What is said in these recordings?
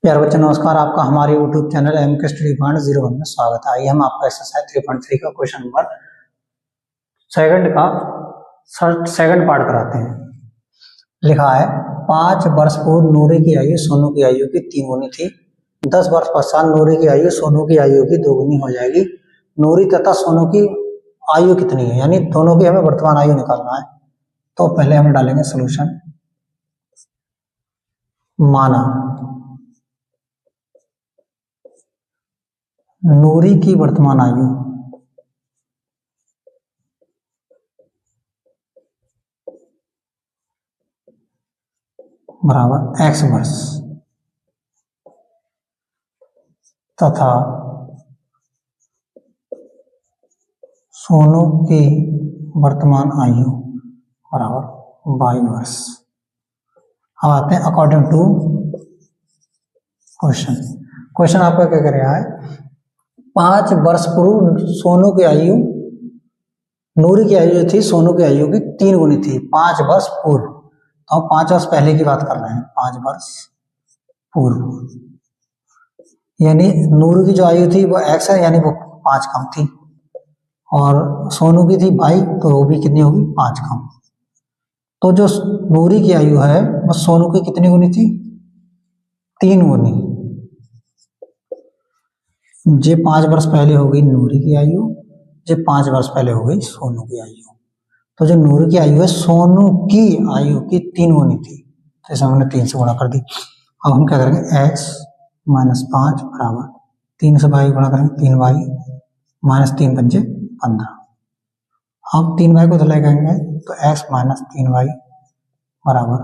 प्यारे बच्चों नमस्कार। आपका हमारे YouTube channel MK study point 01 में स्वागत है। आइए हम आपका एक्सरसाइज 3.3 का क्वेश्चन नंबर सेकंड पार्ट कराते हैं। लिखा है 5 वर्ष पूर्व नूरी की आयु सोनू की आयु की 3 गुनी थी। 10 वर्ष पश्चात नूरी की आयु सोनू की आयु की 2 गुनी हो जाएगी। नूरी तथा सोनू की आयु कितनी है, यानी दोनों की हमें वर्तमान आयु निकालना है। तो पहले हम डालेंगे सोल्यूशन। माना नूरी की वर्तमान आयु बराबर x वर्ष तथा सोनू की वर्तमान आयु बराबर y वर्ष। अब आते हैं अकॉर्डिंग टू क्वेश्चन आपका क्या कर रहा है। 5 वर्ष पूर्व सोनू की आयु नूरी की आयु थी सोनू की आयु की 3 गुनी थी। 5 वर्ष पूर्व, तो हम 5 वर्ष पहले की बात कर रहे हैं। 5 वर्ष पूर्व यानी नूरी की जो आयु थी वो x है, यानी वो 5 कम थी, और सोनू की थी y, तो वो भी कितनी होगी 5 कम। तो जो नूरी की आयु है वो सोनू की कितनी गुनी थी, 3 गुनी। जे 5 वर्ष पहले हो गई नूरी की आयु, जे 5 वर्ष पहले हो गई सोनू की आयु। तो जो नूरी की आयु है सोनू की आयु की 3 गुनी थी, तो इसे हमने 3 से गुणा कर दी। अब हम क्या करेंगे, x माइनस 5 बराबर 3 से y गुणा करेंगे 3y माइनस 3 पंजे 15। अब 3y को इधर लेके आएंगे तो x माइनस 3y बराबर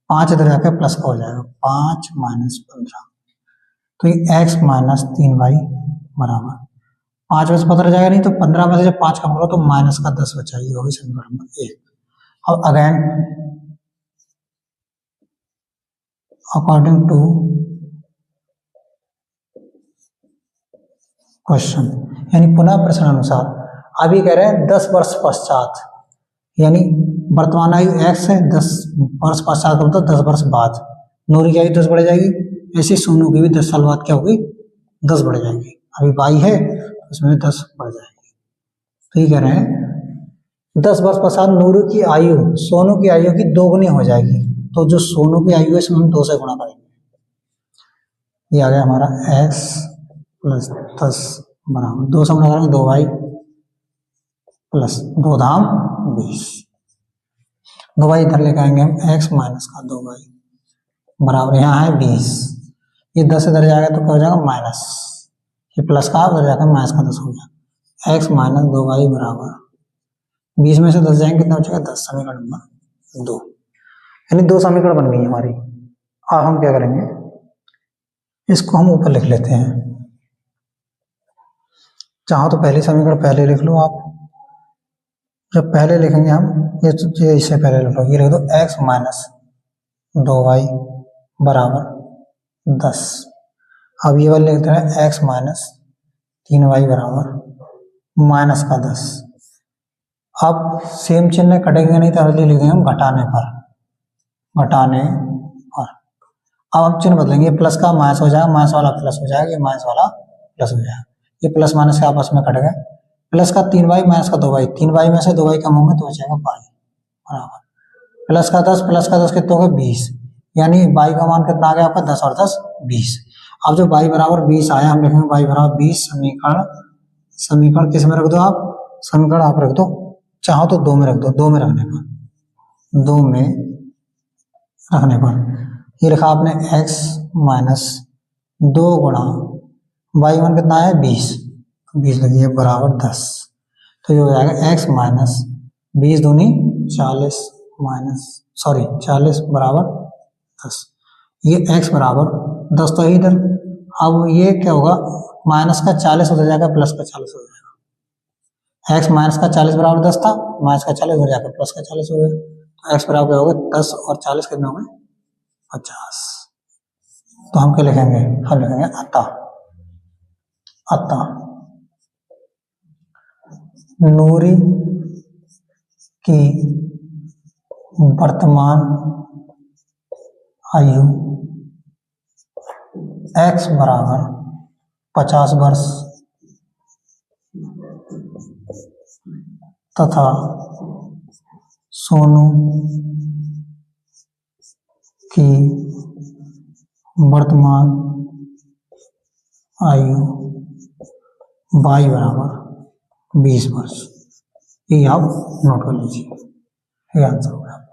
5 इधर जाकर प्लस का हो जाएगा 5 माइनस 15। तो ये x माइनस 3y बराबर 5 में से 15 जाएगा नहीं, तो 15 में से जब 5 कम करो तो माइनस का 10 बचा, ये होगी समीकरण नंबर 1। अब अगेन अकॉर्डिंग टू क्वेश्चन, यानी पुनः प्रश्न अनुसार। अभी कह रहे हैं 10 वर्ष पश्चात, यानी वर्तमान आयु x है, 10 वर्ष पश्चात मतलब 10 वर्ष बाद नूरी की आयु 10 बढ़ जाएगी। ऐसे सोनू की भी 10 साल बाद क्या होगी, 10 बढ़ जाएगी। अभी y है तो उसमें 10 बढ़ जाएगी। तो ये कह रहे हैं 10 वर्ष पश्चात नूरी की आयु सोनू की आयु की 2 गुनी हो जाएगी। तो जो सोनू की आयु है इसमें हम 2 से गुणा करेंगे। ये आ गया हमारा x प्लस 10 बराबर 2 से गुणा करेंगे 2y प्लस 2 धाम 20। 2y इधर लेकर आएंगे हम, x माइनस का 2y बराबर यहाँ है 20। ये 10 इधर जाएगा तो क्या हो जाएगा माइनस, ये प्लस का उधर जाकर माइनस का 10 हो गया। x माइनस 2y बराबर 20 में से 10 जाएंगे कितना बचेगा 10, समीकरण नंबर 2। यानी 2 समीकरण बन गई हमारी। अब हम क्या करेंगे, इसको हम ऊपर लिख लेते हैं। चाहो तो पहली समीकरण पहले लिख लो आप। जब पहले लिखेंगे हम ये इससे पहले लिख लो, ये लिख दो x माइनस 2y बराबर 10। अब ये वाले लिखते हैं x माइनस 3y बराबर माइनस का 10। अब सेम चिन्ह कटेंगे नहीं, तो अगले लिख देंगे हम घटाने पर। अब हम चिन्ह बदलेंगे, प्लस का माइनस हो जाएगा, माइनस वाला प्लस हो जाएगा, ये माइनस वाला प्लस हो जाएगा। ये प्लस माइनस के आपस में कट गए। प्लस का 3y माइनस का 2y, 3y में से 2y कम होंगे तो बचेगा y बराबर प्लस का 10 कितने हो गए 20, यानी y का मान कितना आ गया आपका 10 और 10 20। अब जो y बराबर 20 आया, हम लिखेंगे y बराबर 20 समीकरण किस में रख दो आप, समीकरण आप रख दो, चाहो तो 2 में रख दो। 2 में रखने पर ये लिखा आपने x माइनस 2 गुणा y1 कितना है 20 लगी बराबर 10। तो ये हो जाएगा x माइनस 20 दूनी 40 बराबर 10। ये x बराबर 10 तो इधर, अब ये क्या होगा माइनस का 40 हो जाएगा, प्लस का 40 हो जाएगा। x माइनस का 40 बराबर 10 था, माइनस का 40 हो जाएगा, प्लस का 40 हो गया। तो x बराबर होगा 10 और 40 कितने हो गए 50। तो हम क्या लिखेंगे, हम लिखेंगे अतः नूरी की वर्तमान आयु x बराबर 50 वर्ष तथा सोनू की वर्तमान आयु y बराबर 20 वर्ष। ये आप नोट कर लीजिए, ये आंसर होगा।